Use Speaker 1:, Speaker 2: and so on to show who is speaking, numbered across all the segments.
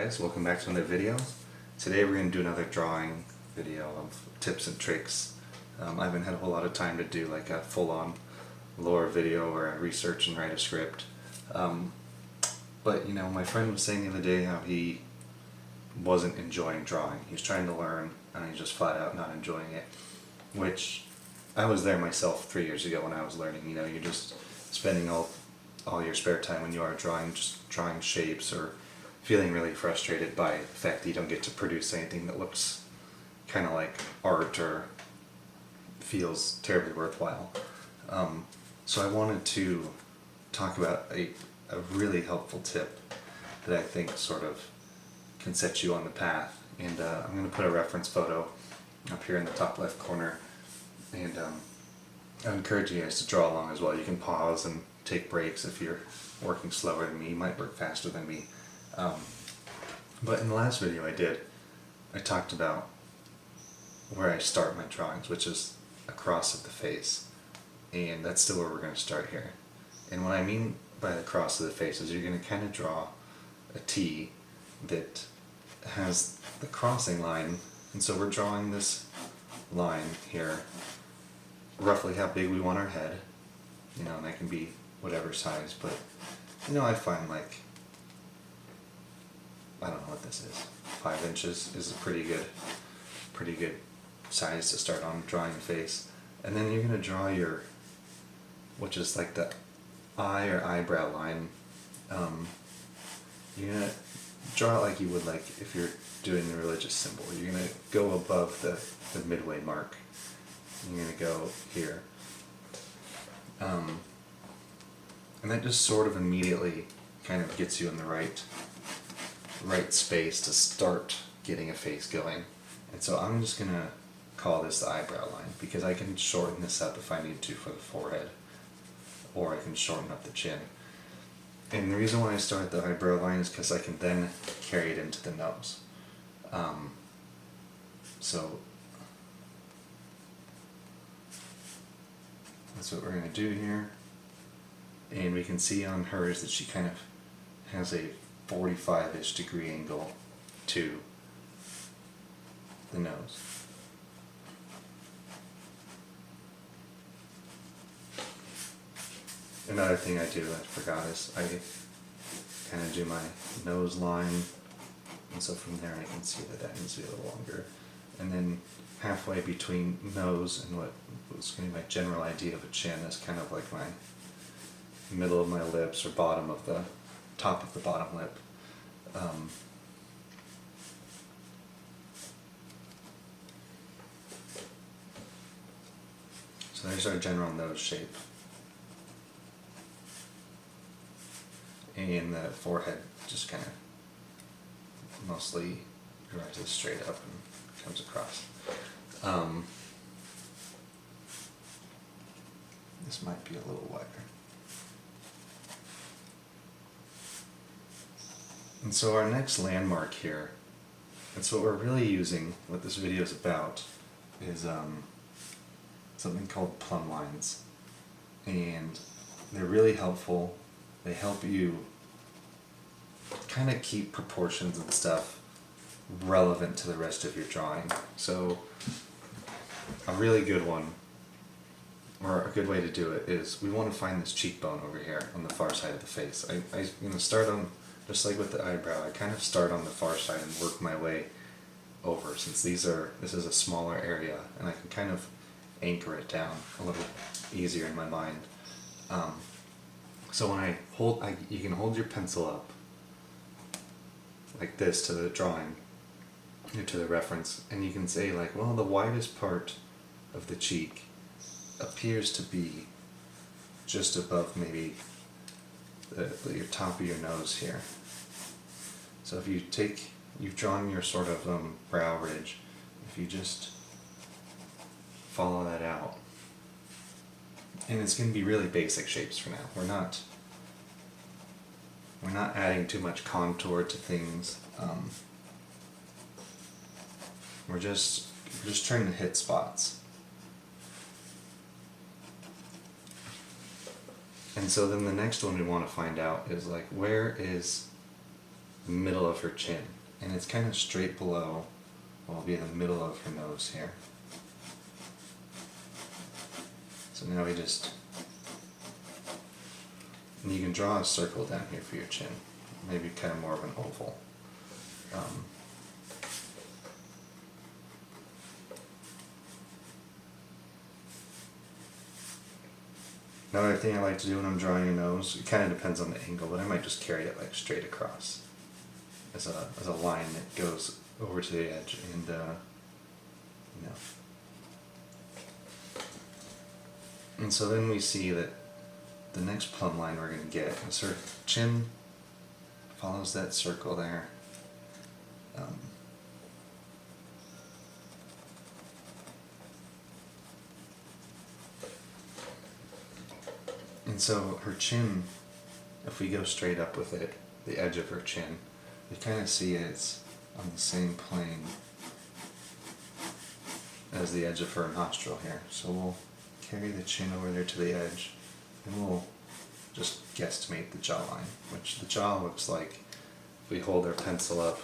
Speaker 1: guys, welcome back to another video. Today we're going to do another drawing video of tips and tricks. I haven't had a whole lot of time to do like a full-on lore video or research and write a script. But you know, my friend was saying the other day how he wasn't enjoying drawing. He was trying to learn and he's just flat out not enjoying it. Which I was there myself 3 years ago when I was learning. You know, you're just spending all your spare time when you are drawing, just drawing shapes or feeling really frustrated by the fact that you don't get to produce anything that looks kind of like art or feels terribly worthwhile. So I wanted to talk about a really helpful tip that I think sort of can set you on the path. And I'm going to put a reference photo up here in the top left corner, and I encourage you guys to draw along as well. You can pause and take breaks if you're working slower than me. You might work faster than me. But in the last video I talked about where I start my drawings, which is across of the face. And that's still where we're going to start here. And what I mean by the cross of the face is you're going to kind of draw a T that has the crossing line. And so we're drawing this line here, roughly how big we want our head. You know, and that can be whatever size, but you know, I find like, I don't know what this is, 5 inches is a pretty good size to start on drawing a face. And then you're going to draw your, which is like the eye or eyebrow line. You're going to draw it like you would like if you're doing the religious symbol. You're going to go above the midway mark. You're going to go here. And that just sort of immediately kind of gets you in the right space to start getting a face going. And so I'm just going to call this the eyebrow line, because I can shorten this up if I need to for the forehead, or I can shorten up the chin. And the reason why I start at the eyebrow line is because I can then carry it into the nose. So that's what we're going to do here. And we can see on hers that she kind of has a 45-ish degree angle to the nose. Another thing I do, I forgot, is I kind of do my nose line, and so from there I can see that that needs to be a little longer. And then halfway between nose and what was going to be my general idea of a chin is kind of like my middle of my lips or bottom of the top of the bottom lip. So there's our general nose shape. And the forehead just kind of mostly rises straight up and comes across. This might be a little wider. And so our next landmark here, that's what we're really using, what this video is about, is something called plumb lines. And they're really helpful. They help you kind of keep proportions and stuff relevant to the rest of your drawing. So a really good one, or a good way to do it, is we want to find this cheekbone over here on the far side of the face. I'm going to start on, just like with the eyebrow, I kind of start on the far side and work my way over, since this is a smaller area, and I can kind of anchor it down a little easier in my mind. So when I hold, you can hold your pencil up like this to the drawing, or to the reference, and you can say like, well, the widest part of the cheek appears to be just above maybe your top of your nose here. So if you've drawn your sort of brow ridge, if you just follow that out, and it's going to be really basic shapes for now. We're not adding too much contour to things. We're just trying to hit spots. And so then the next one we want to find out is like, where is the middle of her chin? and it's kind of straight below, well, it'll be in the middle of her nose here. So now we just, and you can draw a circle down here for your chin, maybe kind of more of an oval. Another thing I like to do when I'm drawing a nose, it kind of depends on the angle, but I might just carry it like straight across as a line that goes over to the edge, and you know. And so then we see that the next plumb line we're going to get is her chin follows that circle there. And so her chin, if we go straight up with it, the edge of her chin, we kind of see it's on the same plane as the edge of her nostril here. So we'll carry the chin over there to the edge, and we'll just guesstimate the jawline, which the jaw looks like if we hold our pencil up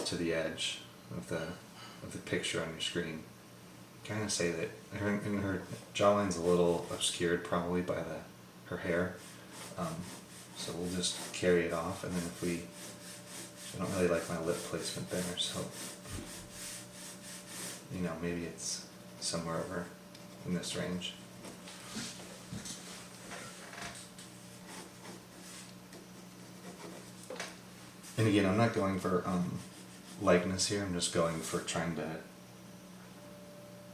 Speaker 1: to the edge of the picture on your screen. Kind of say that her jawline's a little obscured probably by her hair, so we'll just carry it off, and then I don't really like my lip placement there, so you know, maybe it's somewhere over in this range. And again, I'm not going for likeness here, I'm just going for trying to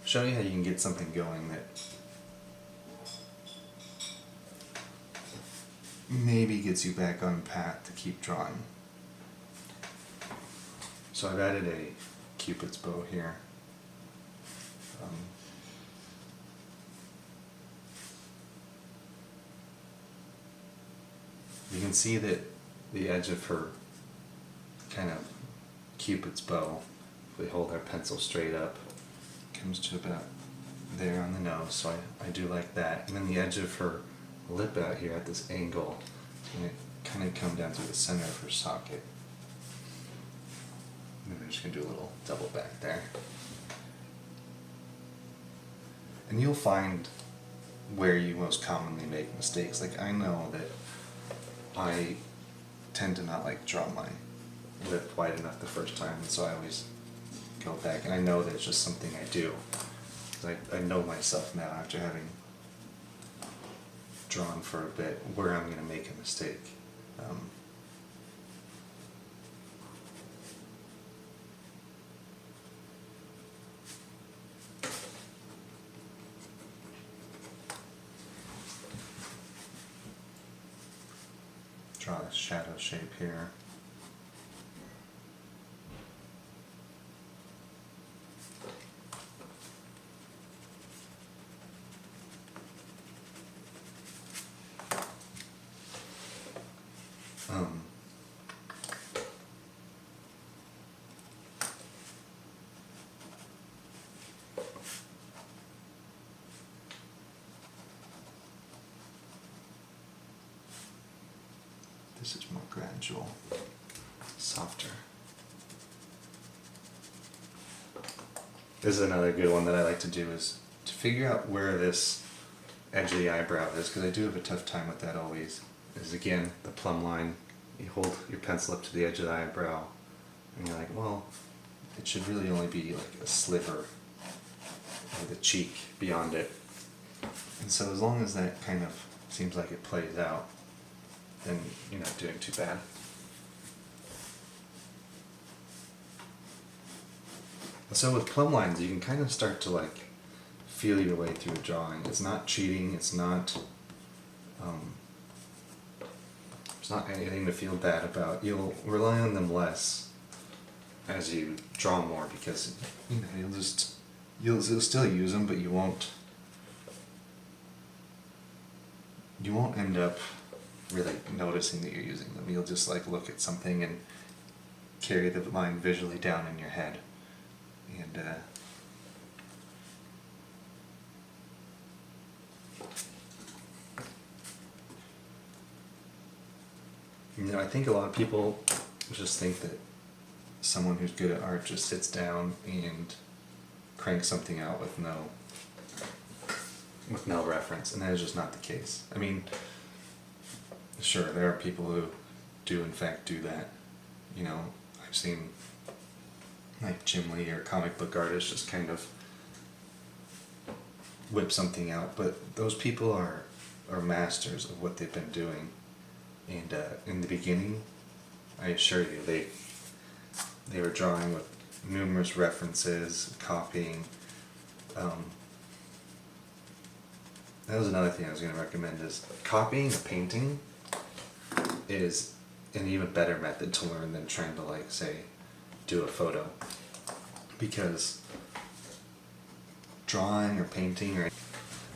Speaker 1: show you how you can get something going that maybe gets you back on path to keep drawing. So I've added a Cupid's bow here. You can see that the edge of her kind of Cupid's bow, if we hold our pencil straight up, comes to about there on the nose, so I do like that. And then the edge of her lip out here at this angle, and it kind of come down through the center of her socket. Maybe I'm just going to do a little double back there. And you'll find where you most commonly make mistakes. Like, I know that I tend to not like draw my lip wide enough the first time, and so I always go back, and I know that it's just something I do. I know myself now, after having drawn for a bit, where I'm going to make a mistake. Draw a shadow shape here. This is more gradual, softer. This is another good one that I like to do, is to figure out where this edge of the eyebrow is, because I do have a tough time with that always. Is again, the plumb line. You hold your pencil up to the edge of the eyebrow, and you're like, well, it should really only be like a sliver of the cheek beyond it. And so as long as that kind of seems like it plays out, then you're not doing too bad. So with plumb lines, you can kind of start to like feel your way through a drawing. It's not cheating, it's not anything to feel bad about. You'll rely on them less as you draw more, because you know you'll still use them, but you won't end up really noticing that you're using them. You'll just like look at something and carry the line visually down in your head, and you know, I think a lot of people just think that someone who's good at art just sits down and cranks something out with no reference, and that is just not the case. I mean, sure, there are people who do in fact do that. You know, I've seen like Jim Lee or comic book artists just kind of whip something out, but those people are masters of what they've been doing. And in the beginning, I assure you, they were drawing with numerous references, copying. That was another thing I was going to recommend, is copying a painting is an even better method to learn than trying to, like, say, do a photo. Because drawing or painting or...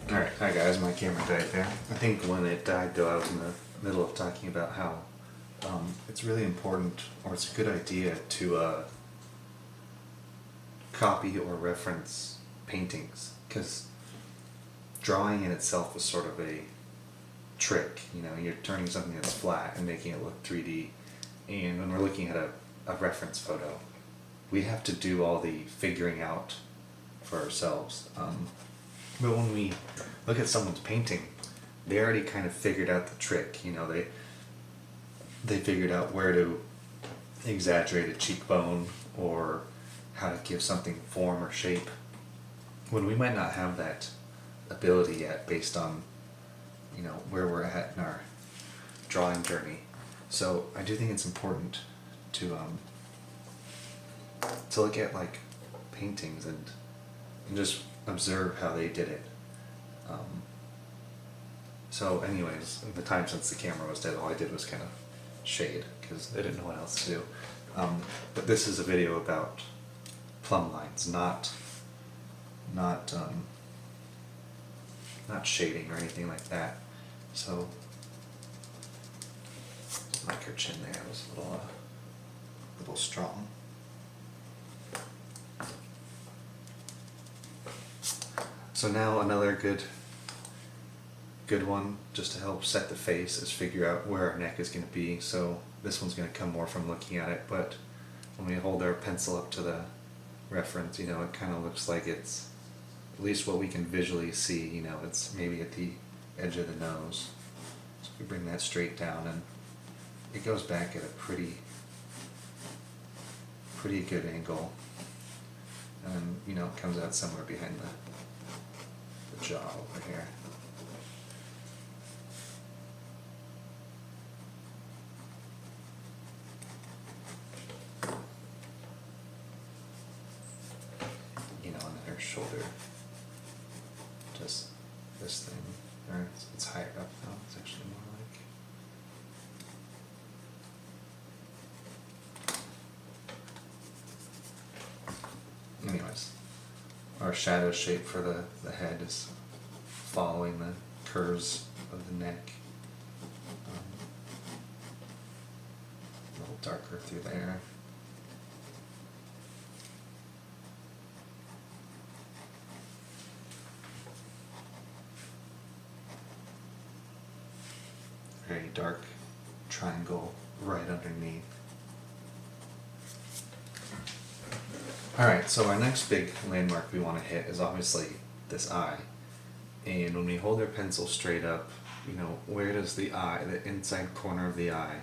Speaker 1: Alright, hi guys, my camera died there. I think when it died though, I was in the middle of talking about how it's really important, or it's a good idea to copy or reference paintings, because drawing in itself is sort of a trick. You know, you're turning something that's flat and making it look 3D, and when we're looking at a reference photo, we have to do all the figuring out for ourselves. But when we look at someone's painting, they already kind of figured out the trick. You know, they figured out where to exaggerate a cheekbone or how to give something form or shape, when we might not have that ability yet based on, you know, where we're at in our drawing journey. So I do think it's important to look at like paintings and just observe how they did it. So anyways, in the time since the camera was dead, all I did was kind of shade, because I didn't know what else to do. But this is a video about plumb lines, not shading or anything like that. So, like her chin there was a little strong. So now another good one, just to help set the face, is figure out where our neck is going to be. So this one's going to come more from looking at it, but when we hold our pencil up to the reference, you know, it kind of looks like it's, at least what we can visually see, you know, it's maybe at the edge of the nose. So we bring that straight down, and it goes back at a pretty good angle, and you know, it comes out somewhere behind the jaw over here. You know, and then her shoulder, just this thing, or it's higher up now, it's actually more like... Anyways, our shadow shape for the head is following the curves of the neck. A little darker through there. Very dark triangle right underneath. Alright, so our next big landmark we want to hit is obviously this eye. And when we hold our pencil straight up, you know, where does the eye, the inside corner of the eye,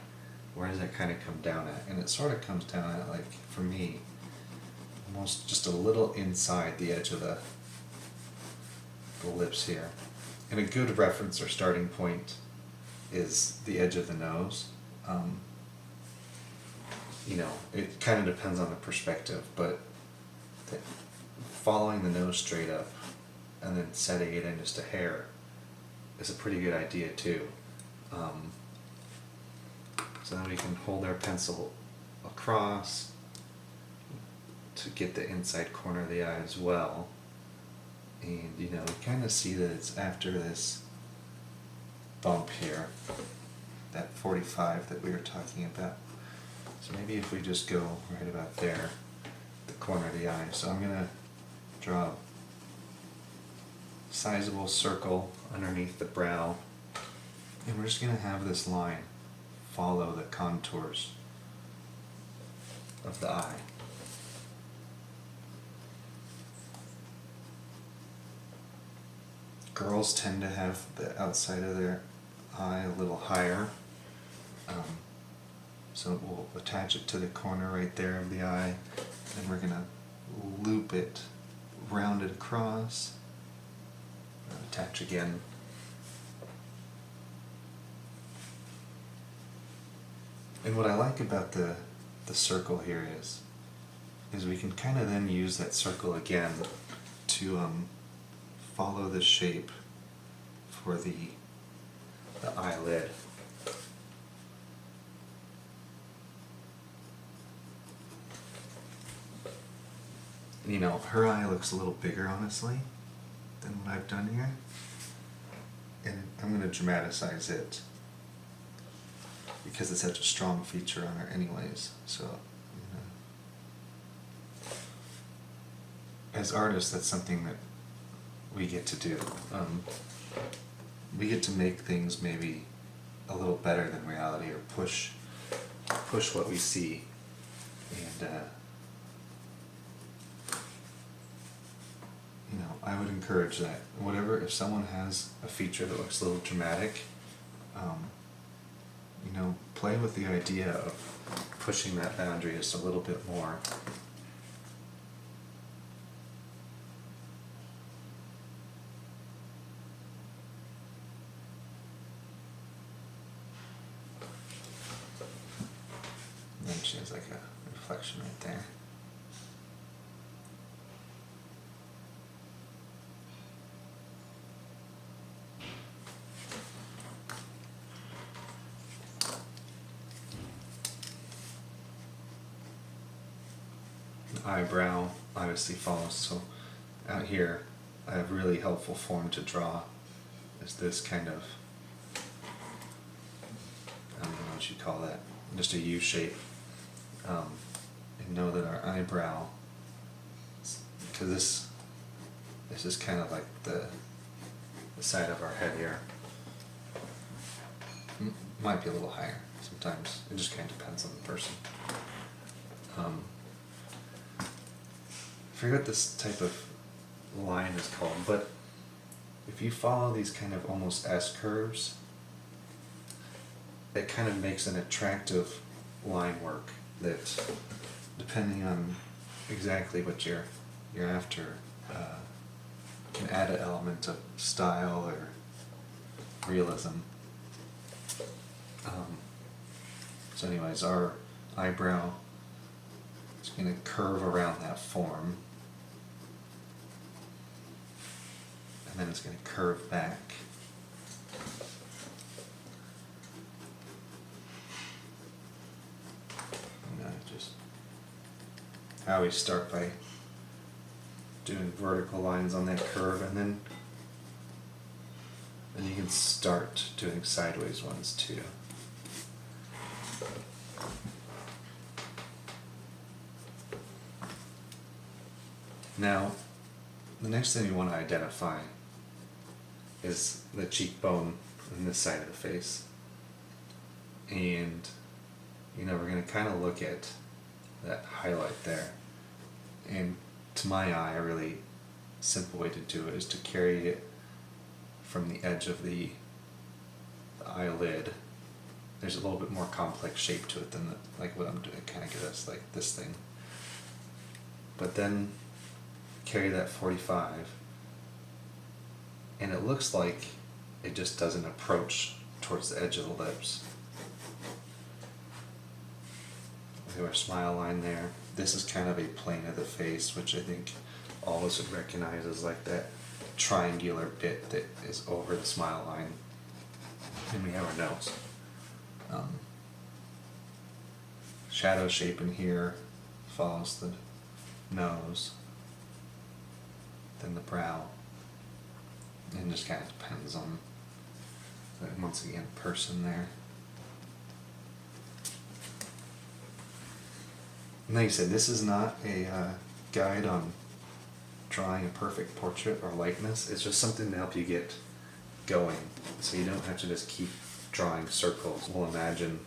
Speaker 1: where does that kind of come down at? And it sort of comes down at, like, for me, almost just a little inside the edge of the lips here. And a good reference or starting point is the edge of the nose. You know, it kind of depends on the perspective, but following the nose straight up and then setting it in just a hair is a pretty good idea too. So then we can hold our pencil across to get the inside corner of the eye as well. And you know, we kind of see that it's after this bump here, that 45 that we were talking about. So maybe if we just go right about there, the corner of the eye. So I'm going to draw a sizable circle underneath the brow, and we're just going to have this line follow the contours of the eye. Girls tend to have the outside of their eye a little higher. So we'll attach it to the corner right there of the eye, and we're going to loop it, round it across, attach again. And what I like about the circle here is we can kind of then use that circle again to follow the shape for the eyelid. You know, her eye looks a little bigger, honestly, than what I've done here. And I'm going to dramatize it because it's such a strong feature on her anyways. So, as artists, that's something that we get to do. We get to make things maybe a little better than reality, or push what we see. And you know, I would encourage that. Whatever, if someone has a feature that looks a little dramatic, you know, play with the idea of pushing that boundary just a little bit more. And then she has like a reflection right there. Eyebrow obviously follows, so out here I have really helpful form to draw is this kind of, I don't know what you call that, just a U shape, and know that our eyebrow, because this is kind of like the side of our head here, might be a little higher sometimes, it just kind of depends on the person. I forget what this type of line is called, but if you follow these kind of almost S curves, it kind of makes an attractive line work that, depending on exactly what you're after, can add an element of style or realism. So anyways, our eyebrow is going to curve around that form, and then it's going to curve back. I always start by doing vertical lines on that curve, and then you can start doing sideways ones too. Now, the next thing you want to identify is the cheekbone on this side of the face. And, you know, we're going to kind of look at that highlight there. And to my eye, a really simple way to do it is to carry it from the edge of the eyelid. There's a little bit more complex shape to it than like what I'm doing. It kind of gives us like this thing. But then carry that 45, and it looks like it just doesn't approach towards the edge of the lips. We have our smile line there. This is kind of a plane of the face, which I think all of us would recognize as like that triangular bit that is over the smile line. And we have our nose. Shadow shape in here follows the nose, then the brow, and just kind of depends on, once again, person there. And like I said, this is not a guide on drawing a perfect portrait or likeness. It's just something to help you get going, so you don't have to just keep drawing circles. We'll imagine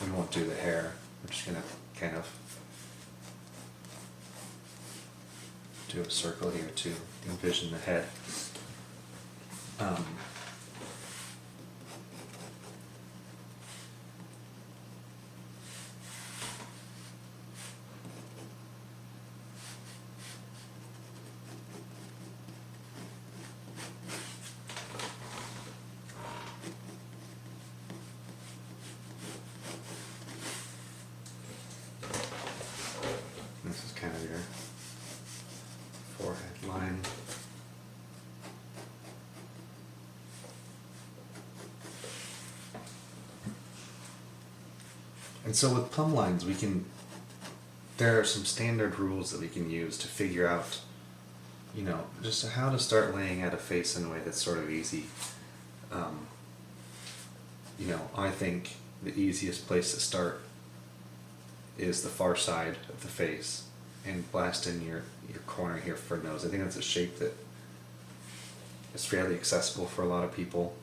Speaker 1: we won't do the hair, We're just gonna kind of do a circle here to envision the head. This is kind of your forehead line. And so with plumb lines, there are some standard rules that we can use to figure out, just how to start laying out a face in a way that's sort of easy. I think the easiest place to start is the far side of the face and blast in your corner here for nose. I think that's a shape that is fairly accessible for a lot of people.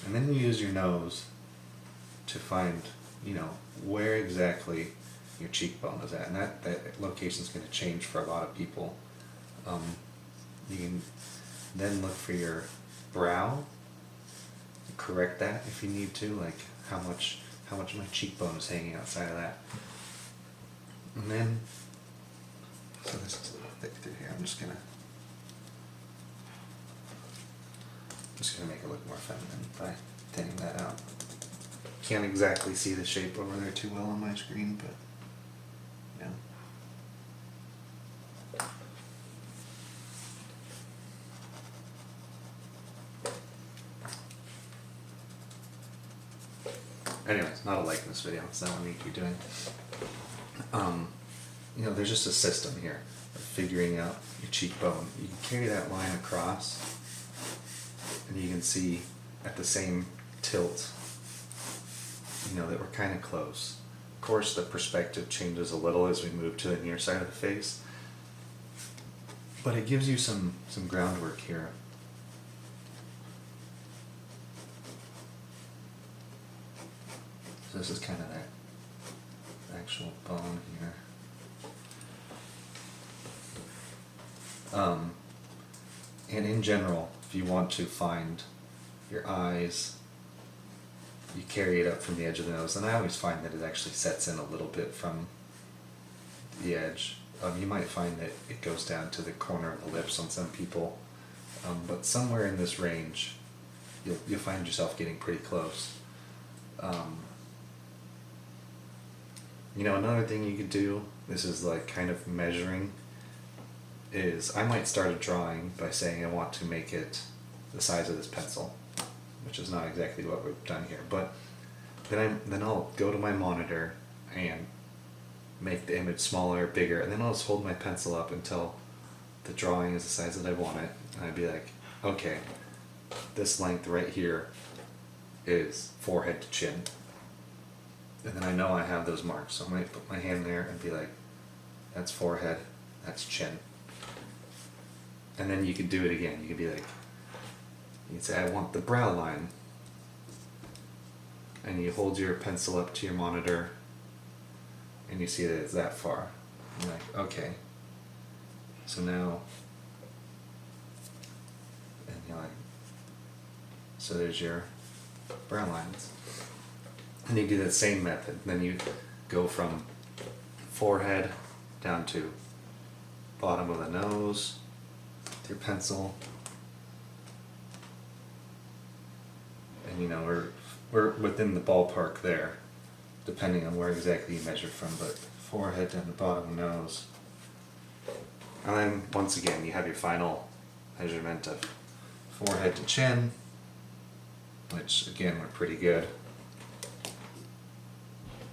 Speaker 1: And then you use your nose to find, where exactly your cheekbone is at. And that location is going to change for a lot of people. You can then look for your brow, correct that if you need to, like how much of my cheekbone is hanging outside of that. And then, so this is a little thick through here, I'm just gonna make it look more feminine by thinning that out. Can't exactly see the shape over there too well on my screen, but anyways, not a likeness video, it's not what I need to be doing. There's just a system here of figuring out your cheekbone. You can carry that line across, and you can see at the same tilt, that we're kind of close. Of course, the perspective changes a little as we move to the near side of the face, but it gives you some groundwork here. So this is kind of that actual bone here. And in general, if you want to find your eyes, you carry it up from the edge of the nose, and I always find that it actually sets in a little bit from the edge. You might find that it goes down to the corner of the lips on some people, but somewhere in this range, you'll find yourself getting pretty close. Another thing you could do, this is like kind of measuring, is I might start a drawing by saying I want to make it the size of this pencil, which is not exactly what we've done here, but then I'll go to my monitor and make the image smaller, bigger, and then I'll just hold my pencil up until the drawing is the size that I want it, and I'd be like, okay, this length right here is forehead to chin. And then I know I have those marks, so I might put my hand there and be like, that's forehead, that's chin. And then you could do it again. You could be like, you can say, I want the brow line. And you hold your pencil up to your monitor, and you see that it's that far. And you're like, okay. So now, and you're like, so there's your brow lines. And you do that same method. Then you go from forehead down to bottom of the nose with your pencil. And we're within the ballpark there, depending on where exactly you measure from, but forehead down the bottom of the nose. And then once again you have your final measurement of forehead to chin, which again we're pretty good.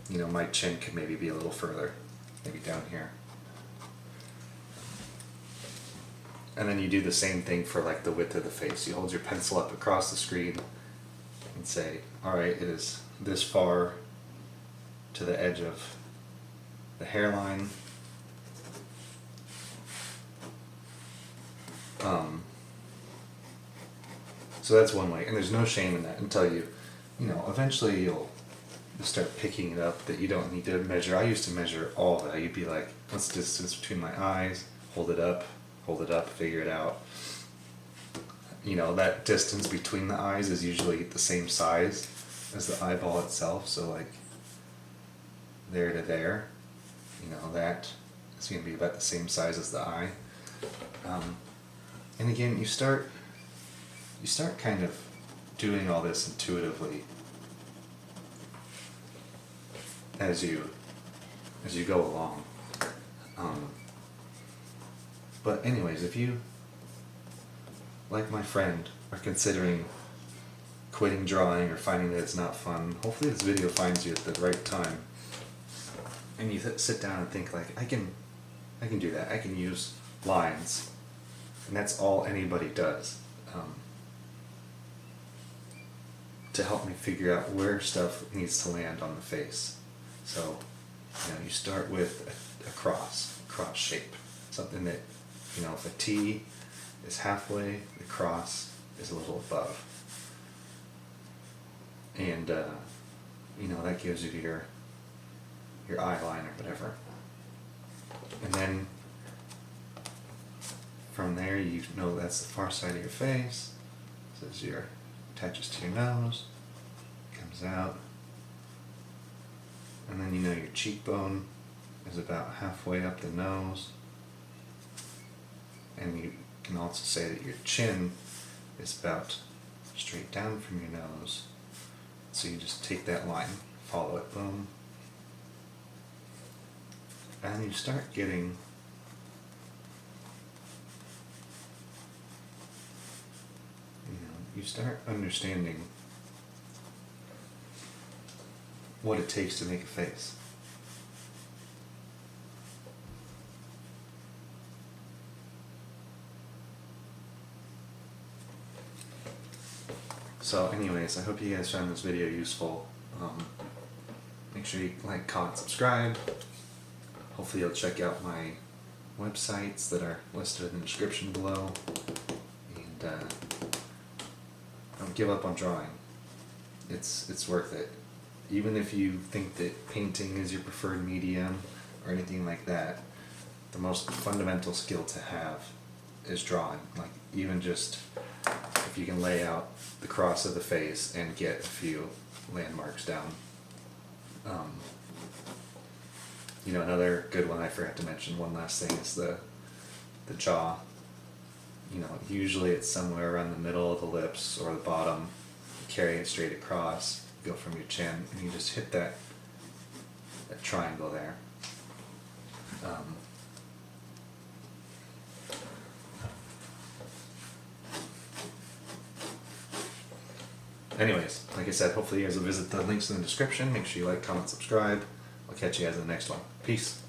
Speaker 1: My chin could maybe be a little further, maybe down here. And then you do the same thing for like the width of the face. You hold your pencil up across the screen and say, alright, it is this far to the edge of the hairline. So that's one way, and there's no shame in that until eventually you'll you start picking it up that you don't need to measure. I used to measure all that. You'd be like, what's the distance between my eyes? Hold it up, figure it out. You know, that distance between the eyes is usually the same size as the eyeball itself, so like there to there, you know, that is going to be about the same size as the eye. And again, you start kind of doing all this intuitively as you go along. But anyways, if you, like my friend, are considering quitting drawing or finding that it's not fun, hopefully this video finds you at the right time. And you sit down and think like, I can do that. I can use lines. And that's all anybody does. To help me figure out where stuff needs to land on the face. So, you know, you start with a cross shape. Something that, you know, if a T is halfway, the cross is a little above. And, you know, that gives you your eye line or whatever. And then from there, you know that's the far side of your face. So as your attaches to your nose, comes out, and then you know your cheekbone is about halfway up the nose, and you can also say that your chin is about straight down from your nose. So you just take that line, follow it, boom, and you start getting you start understanding what it takes to make a face. So anyways, I hope you guys found this video useful. Make sure you like, comment, subscribe. Hopefully you'll check out my websites that are listed in the description below. And don't give up on drawing. It's worth it. Even if you think that painting is your preferred medium or anything like that, the most fundamental skill to have is drawing. Like, even just if you can lay out the cross of the face and get a few landmarks down. You know, another good one I forgot to mention, one last thing, is the jaw. You know, usually it's somewhere around the middle of the lips or the bottom. You carry it straight across, go from your chin, and you just hit that triangle there. Anyways, like I said, hopefully you guys will visit the links in the description. Make sure you like, comment, subscribe. I'll catch you guys in the next one. Peace.